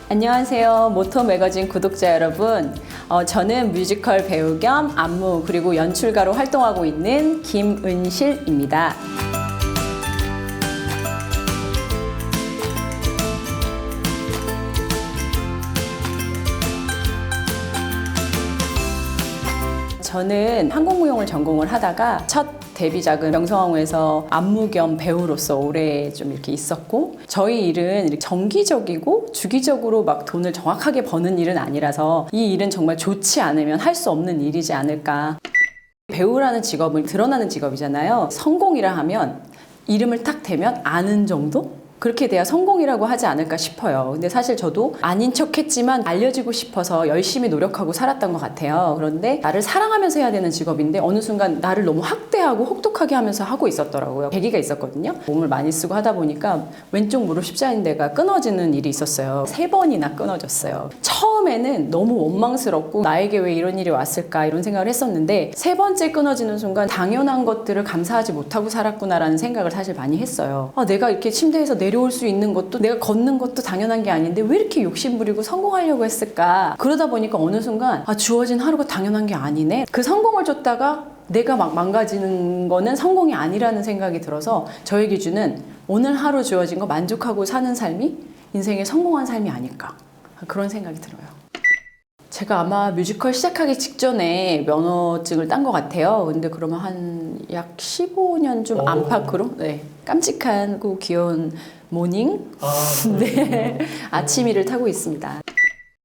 안녕하세요. 모토 매거진 구독자 여러분. 저는 뮤지컬 배우 겸 안무 그리고 연출가로 활동하고 있는 김은실입니다. 저는 한국무용을 전공을 하다가 첫 데뷔작은 명성황후에서 안무 겸 배우로서 오래 좀 이렇게 있었고, 저희 일은 이렇게 정기적이고 주기적으로 막 돈을 정확하게 버는 일은 아니라서 이 일은 정말 좋지 않으면 할 수 없는 일이지 않을까. 배우라는 직업은 드러나는 직업이잖아요. 성공이라 하면 이름을 딱 대면 아는 정도? 그렇게 돼야 성공이라고 하지 않을까 싶어요. 근데 사실 저도 아닌 척 했지만 알려지고 싶어서 열심히 노력하고 살았던 것 같아요. 그런데 나를 사랑하면서 해야 되는 직업인데 어느 순간 나를 너무 학대하고 혹독하게 하면서 하고 있었더라고요. 계기가 있었거든요. 몸을 많이 쓰고 하다 보니까 왼쪽 무릎 십자인대가 끊어지는 일이 있었어요. 3번이나 끊어졌어요. 처음에는 너무 원망스럽고 나에게 왜 이런 일이 왔을까 이런 생각을 했었는데 3번째 끊어지는 순간 당연한 것들을 감사하지 못하고 살았구나라는 생각을 사실 많이 했어요. 내가 이렇게 침대에서 내려올 수 있는 것도, 내가 걷는 것도 당연한 게 아닌데 왜 이렇게 욕심부리고 성공하려고 했을까? 그러다 보니까 어느 순간 주어진 하루가 당연한 게 아니네. 그 성공을 쫓다가 내가 막 망가지는 거는 성공이 아니라는 생각이 들어서 저의 기준은 오늘 하루 주어진 거 만족하고 사는 삶이 인생의 성공한 삶이 아닐까, 그런 생각이 들어요. 제가 아마 뮤지컬 시작하기 직전에 면허증을 딴 것 같아요. 근데 그러면 한 약 15년 좀 안팎으로, 네, 깜찍하고 귀여운 모닝, 네, 아침 일을 타고 있습니다.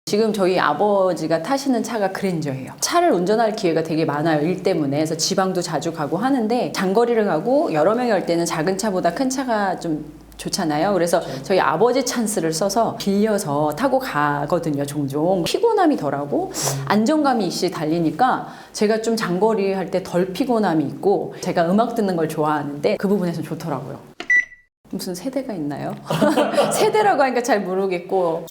지금 저희 아버지가 타시는 차가 그랜저예요. 차를 운전할 기회가 되게 많아요, 일 때문에. 그래서 지방도 자주 가고 하는데 장거리를 가고 여러 명이 갈 때는 작은 차보다 큰 차가 좀 좋잖아요. 그래서 저희 아버지 찬스를 써서 빌려서 타고 가거든요, 종종. 피곤함이 덜하고 안정감이 있이 달리니까 제가 좀 장거리 할 때 덜 피곤함이 있고, 제가 음악 듣는 걸 좋아하는데 그 부분에서 좋더라고요. 무슨 세대가 있나요? 세대라고 하니까 잘 모르겠고.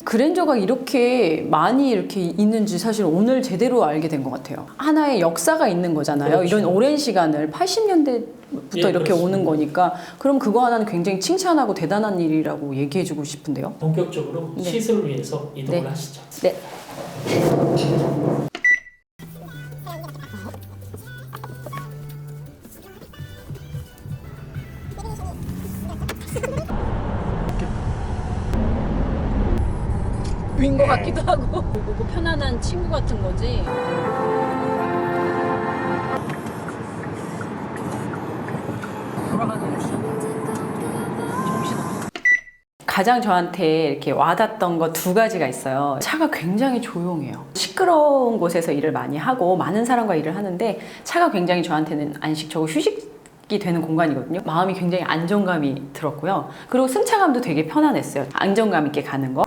그랜저가 이렇게 많이 이렇게 있는지 사실 오늘 제대로 알게 된 것 같아요. 하나의 역사가 있는 거잖아요. 그렇죠. 이런 오랜 시간을 80년대부터 이렇게 그렇습니다. 오는 거니까, 그럼 그거 하나는 굉장히 칭찬하고 대단한 일이라고 얘기해주고 싶은데요. 본격적으로 네. 시술을 위해서 이동을 네. 하시죠. 네. 인 것 같기도 하고, 그리고 편안한 친구 같은 거지. 가장 저한테 이렇게 와닿던 거 2가지가 있어요. 차가 굉장히 조용해요. 시끄러운 곳에서 일을 많이 하고 많은 사람과 일을 하는데 차가 굉장히 저한테는 안식처고 휴식이 되는 공간이거든요. 마음이 굉장히 안정감이 들었고요. 그리고 승차감도 되게 편안했어요. 안정감 있게 가는 거.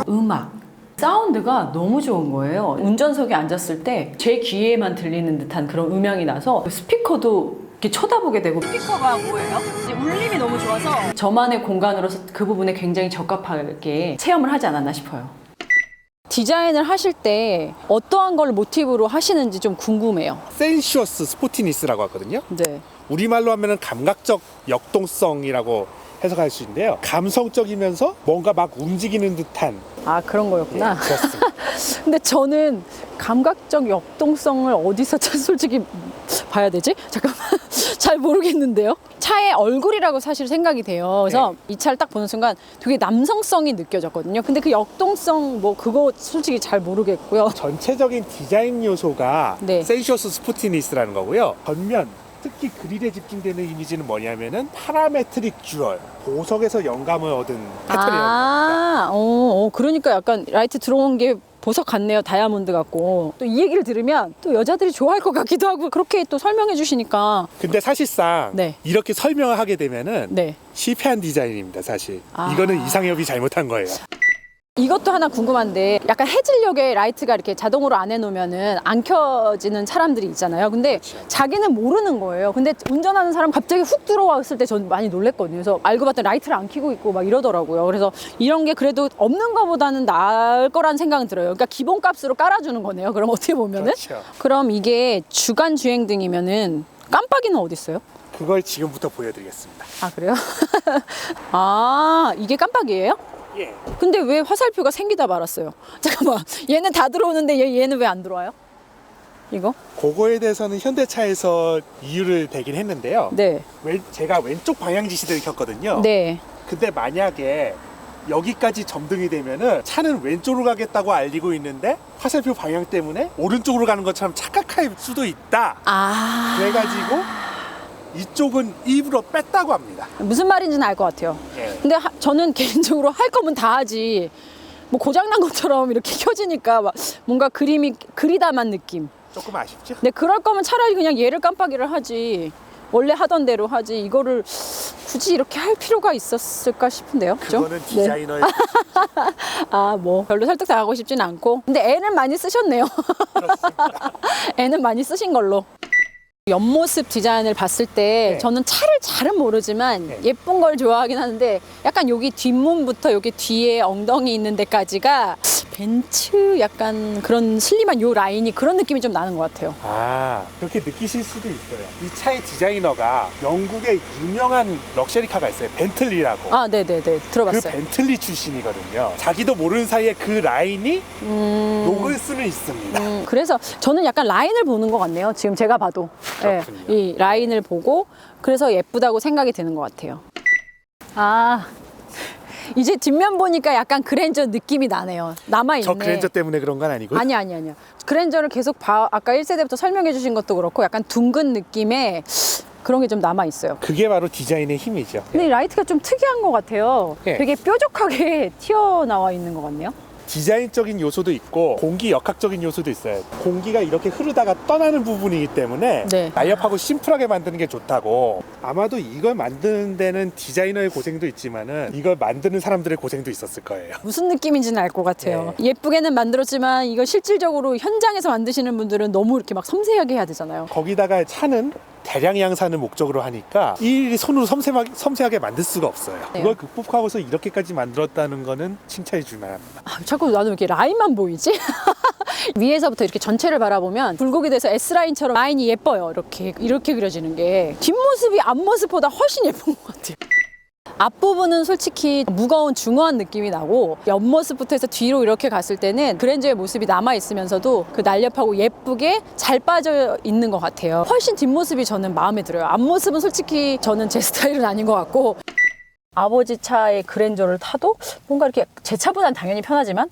음악, 사운드가 너무 좋은 거예요. 운전석에 앉았을 때 제 귀에만 들리는 듯한 그런 음향이 나서 스피커도 이렇게 쳐다보게 되고. 스피커가 뭐예요? 울림이 너무 좋아서 저만의 공간으로서 그 부분에 굉장히 적합하게 체험을 하지 않았나 싶어요. 디자인을 하실 때 어떠한 걸 모티브로 하시는지 좀 궁금해요. 센슈어스 스포티니스라고 하거든요. 네. 우리말로 하면은 감각적 역동성이라고 해석할 수 있는데요. 감성적이면서 뭔가 막 움직이는 듯한. 그런 거였구나. 네, 그렇습니다. 근데 저는 감각적 역동성을 어디서 솔직히 봐야 되지? 잠깐만. 잘 모르겠는데요. 차의 얼굴이라고 사실 생각이 돼요. 그래서 이 차를 딱 보는 순간 되게 남성성이 느껴졌거든요. 근데 그 역동성 그거 솔직히 잘 모르겠고요. 전체적인 디자인 요소가 네. 센슈어스 스포티니스라는 거고요. 전면, 특히 그릴에 집중되는 이미지는 뭐냐면은 파라메트릭 듀얼, 보석에서 영감을 얻은 패턴이에요. 그러니까 약간 라이트 들어온 게 보석 같네요. 다이아몬드 같고. 또 이 얘기를 들으면 또 여자들이 좋아할 것 같기도 하고, 그렇게 또 설명해 주시니까. 근데 사실상 네. 이렇게 설명을 하게 되면은 네. 실패한 디자인입니다, 사실. 이거는 이상엽이 잘못한 거예요. 이것도 하나 궁금한데, 약간 해질녘에 라이트가 이렇게 자동으로 안 해놓으면은 안 켜지는 사람들이 있잖아요. 근데 그렇죠. 자기는 모르는 거예요. 근데 운전하는 사람 갑자기 훅 들어왔을 때 전 많이 놀랬거든요. 그래서 알고 봤더니 라이트를 안 켜고 있고 막 이러더라고요. 그래서 이런 게 그래도 없는 것보다는 나을 거란 생각은 들어요. 그러니까 기본값으로 깔아주는 거네요. 그럼 어떻게 보면은. 그렇죠. 그럼 이게 주간 주행등이면은 깜빡이는 어디 있어요? 그걸 지금부터 보여드리겠습니다. 아, 그래요? 아, 이게 깜빡이에요? 예. 근데 왜 화살표가 생기다 말았어요? 잠깐만, 얘는 다 들어오는데 얘는 왜 안 들어와요? 이거? 그거에 대해서는 현대차에서 이유를 대긴 했는데요. 네. 제가 왼쪽 방향 지시대를 켰거든요. 네. 근데 만약에 여기까지 점등이 되면은 차는 왼쪽으로 가겠다고 알리고 있는데 화살표 방향 때문에 오른쪽으로 가는 것처럼 착각할 수도 있다. 아. 그래가지고 이쪽은 일부러 뺐다고 합니다. 무슨 말인지는 알 것 같아요. 예. 근데 저는 개인적으로 할 거면 다 하지. 뭐 고장난 것처럼 이렇게 켜지니까 막 뭔가 그림이 그리다만 느낌. 조금 아쉽죠? 근데 그럴 거면 차라리 그냥 얘를 깜빡이를 하지. 원래 하던 대로 하지. 이거를 굳이 이렇게 할 필요가 있었을까 싶은데요. 그죠? 그거는 디자이너의 아, 뭐 별로 설득당하고 싶진 않고. 근데 애는 많이 쓰셨네요. 애는 많이 쓰신 걸로. 옆모습 디자인을 봤을 때 네. 저는 차를 잘은 모르지만 네. 예쁜 걸 좋아하긴 하는데 약간 여기 뒷문부터 여기 뒤에 엉덩이 있는 데까지가 벤츠 약간 그런 슬림한 요 라인이 그런 느낌이 좀 나는 것 같아요. 아, 그렇게 느끼실 수도 있어요. 이 차의 디자이너가 영국의 유명한 럭셔리카가 있어요. 벤틀리라고. 아, 네네네. 그 들어봤어요. 벤틀리 출신이거든요. 자기도 모르는 사이에 그 라인이 녹을 수는 있습니다. 그래서 저는 약간 라인을 보는 것 같네요. 지금 제가 봐도. 네, 그렇군요. 이 라인을 보고 그래서 예쁘다고 생각이 드는 것 같아요. 아, 이제 뒷면 보니까 약간 그랜저 느낌이 나네요. 남아있네. 저 그랜저 때문에 그런 건 아니고요. 아니요. 그랜저를 계속 아까 1세대부터 설명해 주신 것도 그렇고 약간 둥근 느낌의 그런 게 좀 남아있어요. 그게 바로 디자인의 힘이죠. 근데 이 라이트가 좀 특이한 것 같아요. 네. 되게 뾰족하게 튀어나와 있는 것 같네요. 디자인적인 요소도 있고 공기 역학적인 요소도 있어요. 공기가 이렇게 흐르다가 떠나는 부분이기 때문에 네. 날렵하고 심플하게 만드는 게 좋다고. 아마도 이걸 만드는 데는 디자이너의 고생도 있지만은 이걸 만드는 사람들의 고생도 있었을 거예요. 무슨 느낌인지는 알 것 같아요. 예쁘게는 만들었지만 이거 실질적으로 현장에서 만드시는 분들은 너무 이렇게 막 섬세하게 해야 되잖아요. 거기다가 차는 대량 양산을 목적으로 하니까 일일이 손으로 섬세하게 만들 수가 없어요. 네. 그걸 극복하고서 이렇게까지 만들었다는 거는 칭찬해 줄 만합니다. 아, 자꾸 나는 왜 이렇게 라인만 보이지? 위에서부터 이렇게 전체를 바라보면 굴곡이 돼서 S라인처럼 라인이 예뻐요. 이렇게 그려지는 게 뒷모습이 앞모습보다 훨씬 예쁜 것 같아요. 앞부분은 솔직히 무거운 중후한 느낌이 나고 옆모습부터 해서 뒤로 이렇게 갔을 때는 그랜저의 모습이 남아있으면서도 그 날렵하고 예쁘게 잘 빠져 있는 것 같아요. 훨씬 뒷모습이 저는 마음에 들어요. 앞모습은 솔직히 저는 제 스타일은 아닌 것 같고 아버지 차의 그랜저를 타도 뭔가 이렇게 제 차보다는 당연히 편하지만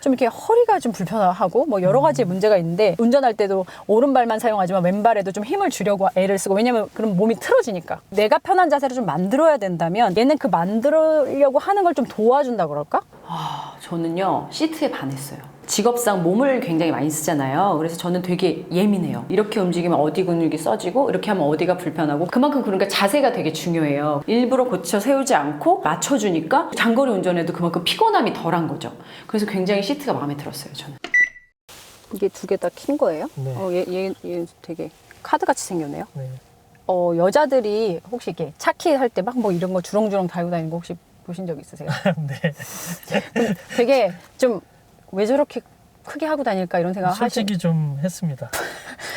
좀 이렇게 허리가 좀 불편하고 뭐 여러 가지 문제가 있는데 운전할 때도 오른발만 사용하지만 왼발에도 좀 힘을 주려고 애를 쓰고 왜냐면 그럼 몸이 틀어지니까 내가 편한 자세를 좀 만들어야 된다면 얘는 그 만들려고 하는 걸 좀 도와준다 그럴까? 아, 저는요 시트에 반했어요. 직업상 몸을 굉장히 많이 쓰잖아요. 그래서 저는 되게 예민해요. 이렇게 움직이면 어디 근육이 써지고 이렇게 하면 어디가 불편하고 그만큼 그러니까 자세가 되게 중요해요. 일부러 고쳐 세우지 않고 맞춰주니까 장거리 운전에도 그만큼 피곤함이 덜한 거죠. 그래서 굉장히 시트가 마음에 들었어요. 저는. 이게 두 개 다 킨 거예요? 네. 얘 되게 카드같이 생겼네요. 네. 여자들이 혹시 이렇게 차키 할 때 막 뭐 이런 거 주렁주렁 달고 다니는 거 혹시 보신 적 있으세요? 네. 되게 좀 왜 저렇게 크게 하고 다닐까 이런 생각 솔직히 좀 했습니다.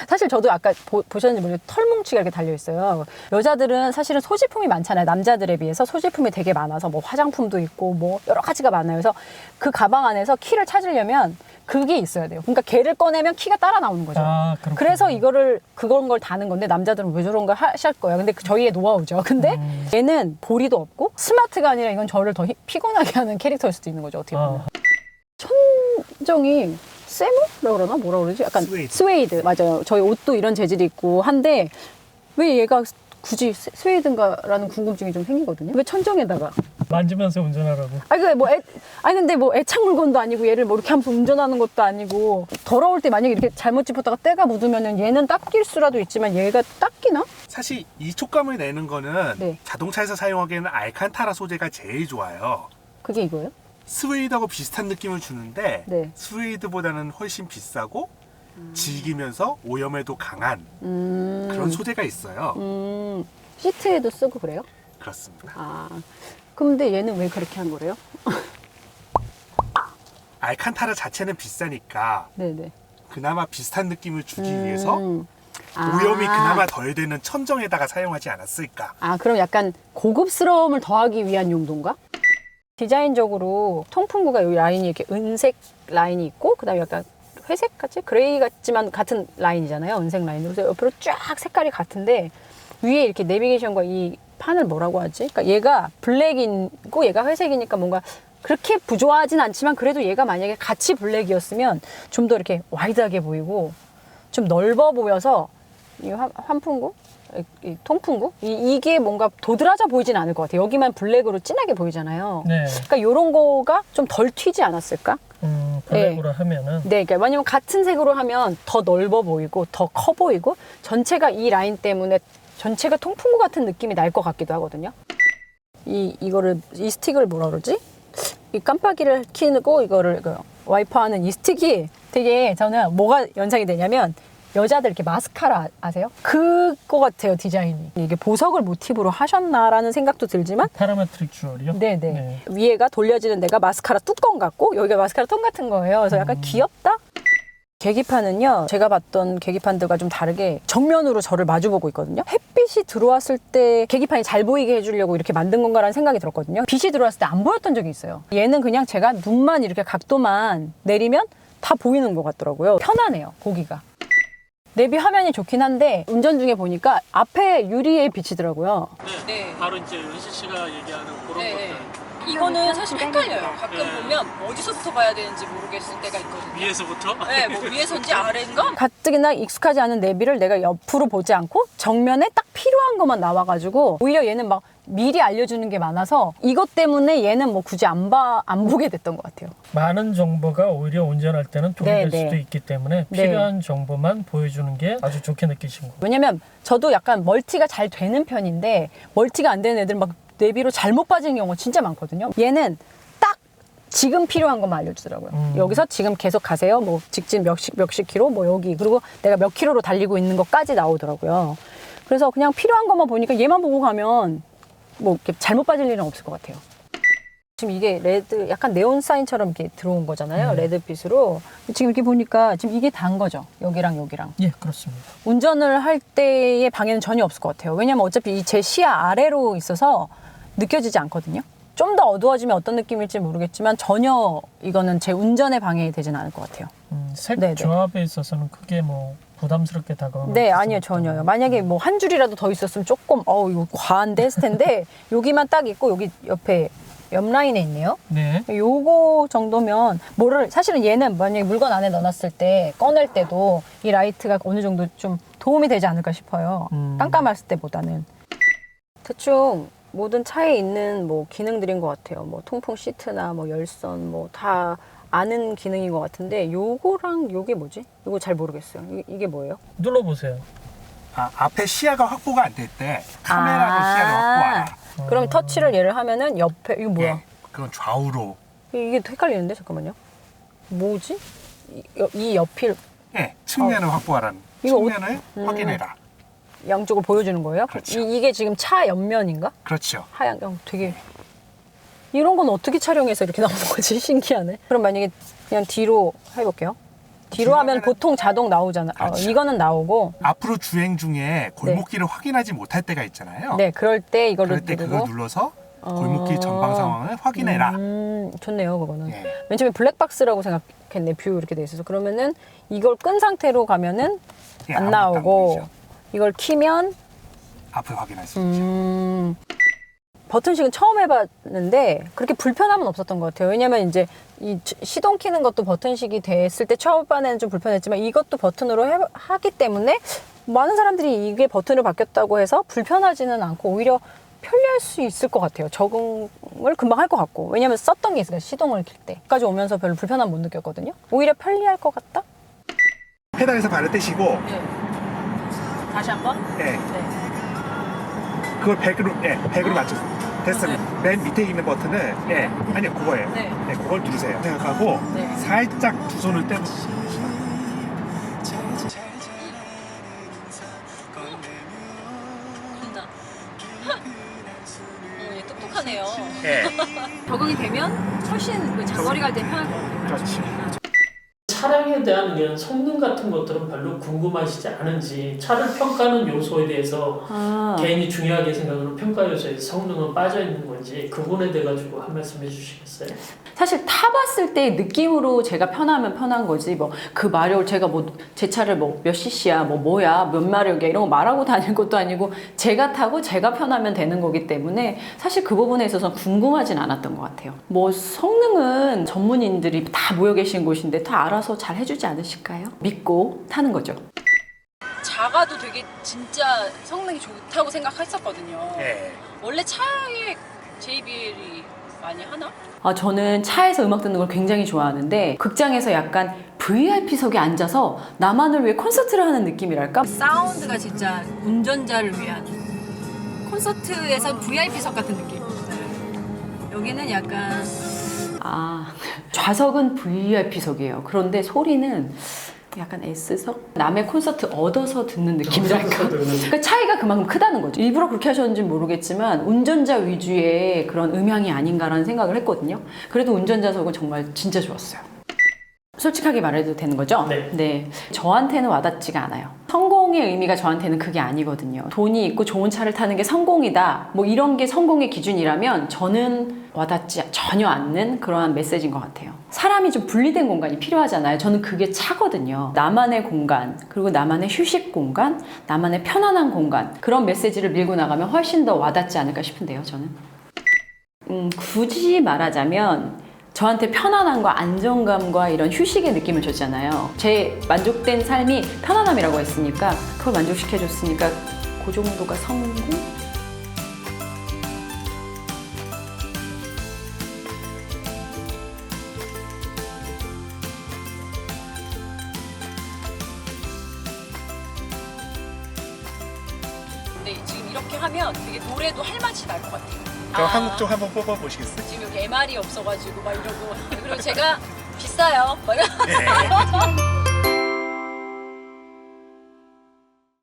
사실 저도 아까 보셨는지 모르겠는데 털뭉치가 이렇게 달려있어요. 여자들은 사실은 소지품이 많잖아요. 남자들에 비해서 소지품이 되게 많아서 뭐 화장품도 있고 뭐 여러 가지가 많아요. 그래서 그 가방 안에서 키를 찾으려면 그게 있어야 돼요. 그러니까 걔를 꺼내면 키가 따라 나오는 거죠. 아, 그렇군요. 그래서 그런 걸 다는 건데 남자들은 왜 저런 걸 하실 거예요. 근데 저희의 노하우죠. 근데 얘는 보리도 없고 스마트가 아니라 이건 저를 더 피곤하게 하는 캐릭터일 수도 있는 거죠. 어떻게 보면. 천정이 세무라고 그러나 뭐라 그러지? 약간 스웨이드. 맞아요. 저희 옷도 이런 재질이 있고 한데 왜 얘가 굳이 스웨이드인가라는 궁금증이 좀 생기거든요. 왜 천정에다가? 만지면서 운전하라고. 근데 뭐 애착 물건도 아니고 얘를 뭐 이렇게 하면서 운전하는 것도 아니고 더러울 때 만약에 이렇게 잘못 짚었다가 때가 묻으면은 얘는 닦일 수라도 있지만 얘가 닦이나? 사실 이 촉감을 내는 거는 네. 자동차에서 사용하기에는 알칸타라 소재가 제일 좋아요. 그게 이거예요? 스웨이드하고 비슷한 느낌을 주는데 네. 스웨이드보다는 훨씬 비싸고 질기면서 오염에도 강한 그런 소재가 있어요. 시트에도 쓰고 그래요? 그렇습니다. 아, 근데 얘는 왜 그렇게 한 거래요? 알칸타라 자체는 비싸니까 네네. 그나마 비슷한 느낌을 주기 위해서 오염이 그나마 덜 되는 천정에다가 사용하지 않았을까. 아, 그럼 약간 고급스러움을 더하기 위한 용도인가? 디자인적으로 통풍구가 여기 라인이 이렇게 은색 라인이 있고 그다음에 약간 회색 같이 그레이 같지만 같은 라인이잖아요. 은색 라인으로. 그래서 옆으로 쫙 색깔이 같은데 위에 이렇게 내비게이션과 이 판을 뭐라고 하지? 그러니까 얘가 블랙이고 얘가 회색이니까 뭔가 그렇게 부조하진 않지만 그래도 얘가 만약에 같이 블랙이었으면 좀 더 이렇게 와이드하게 보이고 좀 넓어 보여서 이 환풍구? 이 통풍구? 이게 뭔가 도드라져 보이진 않을 것 같아요. 여기만 블랙으로 진하게 보이잖아요. 네. 그러니까 이런 거가 좀 덜 튀지 않았을까? 블랙으로 하면은. 네, 그러니까 왜냐면 같은 색으로 하면 더 넓어 보이고 더 커 보이고 전체가 이 라인 때문에 전체가 통풍구 같은 느낌이 날 것 같기도 하거든요. 이 스틱을 뭐라 그러지? 이 깜빡이를 켜고 이거를 와이퍼하는 이 스틱이 되게 저는 뭐가 연상이 되냐면 여자들 이렇게 마스카라 아세요? 그거 같아요, 디자인이. 이게 보석을 모티브로 하셨나라는 생각도 들지만 파라메트릭 주얼이요? 네네. 네. 위에가 돌려지는 데가 마스카라 뚜껑 같고 여기가 마스카라 통 같은 거예요. 그래서 약간 귀엽다? 계기판은요, 제가 봤던 계기판들과 좀 다르게 정면으로 저를 마주보고 있거든요. 햇빛이 들어왔을 때 계기판이 잘 보이게 해주려고 이렇게 만든 건가라는 생각이 들었거든요. 빛이 들어왔을 때 안 보였던 적이 있어요. 얘는 그냥 제가 눈만 이렇게 각도만 내리면 다 보이는 것 같더라고요. 편하네요, 보기가. 내비 화면이 좋긴 한데 운전 중에 보니까 앞에 유리에 비치더라고요. 네. 바로 이제 은실 씨가 얘기하는 그런 것들. 이거는 사실 헷갈려요. 가끔 네. 보면 어디서부터 봐야 되는지 모르겠을 때가 있거든요. 위에서부터? 네, 뭐 위에서인지 아래인가? 가뜩이나 익숙하지 않은 내비를 내가 옆으로 보지 않고 정면에 딱 필요한 것만 나와가지고 오히려 얘는 막 미리 알려주는 게 많아서 이것 때문에 얘는 뭐 굳이 안 보게 됐던 것 같아요. 많은 정보가 오히려 운전할 때는 도움이 될 네, 수도 네. 있기 때문에 네. 필요한 정보만 보여주는 게 아주 좋게 느끼신 거예요. 왜냐면 저도 약간 멀티가 잘 되는 편인데 멀티가 안 되는 애들 막 내비로 잘못 빠지는 경우가 진짜 많거든요. 얘는 딱 지금 필요한 것만 알려주더라고요. 여기서 지금 계속 가세요. 뭐 직진 몇십 킬로, 뭐 여기 그리고 내가 몇 킬로로 달리고 있는 것까지 나오더라고요. 그래서 그냥 필요한 것만 보니까 얘만 보고 가면 뭐 이렇게 잘못 빠질 일은 없을 것 같아요. 지금 이게 레드 약간 네온 사인처럼 이렇게 들어온 거잖아요. 레드빛으로. 지금 이렇게 보니까 지금 이게 단 거죠. 여기랑 여기랑. 예, 그렇습니다. 운전을 할 때의 방해는 전혀 없을 것 같아요. 왜냐면 어차피 제 시야 아래로 있어서 느껴지지 않거든요. 좀 더 어두워지면 어떤 느낌일지 모르겠지만 전혀 이거는 제 운전에 방해되지는 않을 것 같아요. 색 네네. 조합에 있어서는 크게 뭐 부담스럽게 다가오는 네, 아니요, 전혀요. 만약에 뭐 한 줄이라도 더 있었으면 조금 이거 과한데 했을 텐데 여기만 딱 있고 여기 옆에 옆 라인에 있네요. 네. 요거 정도면 사실은 얘는 만약에 물건 안에 넣어놨을 때 꺼낼 때도 이 라이트가 어느 정도 좀 도움이 되지 않을까 싶어요. 깜깜했을 때보다는. 대충 모든 차에 있는 뭐 기능들인 것 같아요. 뭐 통풍 시트나 뭐 열선 뭐 다 아는 기능인 것 같은데 요거랑 요게 뭐지? 요거 잘 모르겠어요. 이게 뭐예요? 눌러보세요. 앞에 시야가 확보가 안 될 때 카메라로 시야를 확보하라. 그럼 터치를 얘를 하면은 옆에 이거 뭐야? 예, 그건 좌우로. 이게 헷갈리는데 잠깐만요. 뭐지? 이 옆을 예, 측면을 확보하라는. 이거 측면을 확인해라. 양쪽을 보여주는 거예요? 그렇죠. 이게 지금 차 옆면인가? 그렇죠. 하얀 되게 이런 건 어떻게 촬영해서 이렇게 나오는 거지? 신기하네. 그럼 만약에 그냥 뒤로 해볼게요. 뒤로 하면 보통 자동 나오잖아. 그렇죠. 이거는 나오고. 앞으로 주행 중에 골목길을 확인하지 못할 때가 있잖아요. 네, 그럴 때 이거를 그럴 때 누르고. 그걸 눌러서 골목길 전방 상황을 확인해라. 좋네요, 그거는. 예. 맨 처음에 블랙박스라고 생각했네, 뷰 이렇게 돼 있어서. 그러면은 이걸 끈 상태로 가면은 예, 안 아무것도 안 나오고 보이죠. 이걸 키면 앞을 확인할 수 있죠. 버튼식은 처음 해봤는데 그렇게 불편함은 없었던 것 같아요. 왜냐면 이제 이 시동 키는 것도 버튼식이 됐을 때 초반에는 좀 불편했지만 이것도 버튼으로 하기 때문에 많은 사람들이 이게 버튼으로 바뀌었다고 해서 불편하지는 않고 오히려 편리할 수 있을 것 같아요. 적응을 금방 할 것 같고. 왜냐면 썼던 게 있어요. 시동을 킬 때. 까지 오면서 별로 불편함 못 느꼈거든요. 오히려 편리할 것 같다? 페달에서 발을 떼시고 네. 다시 한번? 예, 네. 그걸 100으로 맞춰서 됐습니다. 맨 밑에 있는 버튼을 아니요 그거예요. 네. 그걸 누르세요. 생각하고 네. 살짝 두 손을 떼보세요. 된다. 얘 똑똑하네요. 예, 적응이 되면 훨씬 장거리 갈 때 편할 것 같아요. 그렇지. 차량에 차에 대한 이런 성능 같은 것들은 별로 궁금하시지 않은지 차를 평가하는 요소에 대해서 개인이 중요하게 생각하는 평가 요소에 성능은 빠져 있는 건지 그 부분에 대해 가지고 한 말씀 해주시겠어요? 사실 타봤을 때 느낌으로 제가 편하면 편한 거지 뭐 그 마력을 제가 뭐 제 차를 뭐 몇 cc야 뭐 뭐야 몇 마력이야 이런 거 말하고 다닐 것도 아니고 제가 타고 제가 편하면 되는 거기 때문에 사실 그 부분에 있어서 궁금하진 않았던 것 같아요. 뭐 성능은 전문인들이 다 모여 계신 곳인데 다 알아서 잘 해주지 않으실까요? 믿고 타는 거죠. 작아도 되게 진짜 성능이 좋다고 생각했었거든요. 네. 원래 차에 JBL이 많이 하나? 저는 차에서 음악 듣는 걸 굉장히 좋아하는데 극장에서 약간 VIP석에 앉아서 나만을 위해 콘서트를 하는 느낌이랄까? 사운드가 진짜 운전자를 위한 콘서트에서 VIP석 같은 느낌. 여기는 약간 좌석은 VIP석이에요. 그런데 소리는 약간 S석? 남의 콘서트 얻어서 듣는 느낌이랄까? 그러니까 차이가 그만큼 크다는 거죠. 일부러 그렇게 하셨는지 모르겠지만 운전자 위주의 그런 음향이 아닌가라는 생각을 했거든요. 그래도 운전자석은 정말 진짜 좋았어요. 솔직하게 말해도 되는 거죠? 네. 저한테는 와닿지가 않아요. 성공의 의미가 저한테는 그게 아니거든요. 돈이 있고 좋은 차를 타는 게 성공이다. 뭐 이런 게 성공의 기준이라면 저는 와닿지 전혀 않는 그러한 메시지인 것 같아요. 사람이 좀 분리된 공간이 필요하잖아요. 저는 그게 차거든요. 나만의 공간, 그리고 나만의 휴식 공간, 나만의 편안한 공간. 그런 메시지를 밀고 나가면 훨씬 더 와닿지 않을까 싶은데요, 저는. 굳이 말하자면 저한테 편안함과 안정감과 이런 휴식의 느낌을 줬잖아요. 제 만족된 삶이 편안함이라고 했으니까 그걸 만족시켜줬으니까 그 정도가 성공? 근데 지금 이렇게 하면 되게 노래도 할 맛이 날 것 같아요. 그럼 한국 쪽 한번 뽑아보시겠어요? 지금 여기 MR이 없어가지고 막 이러고 그리고 제가 비싸요. 막 네.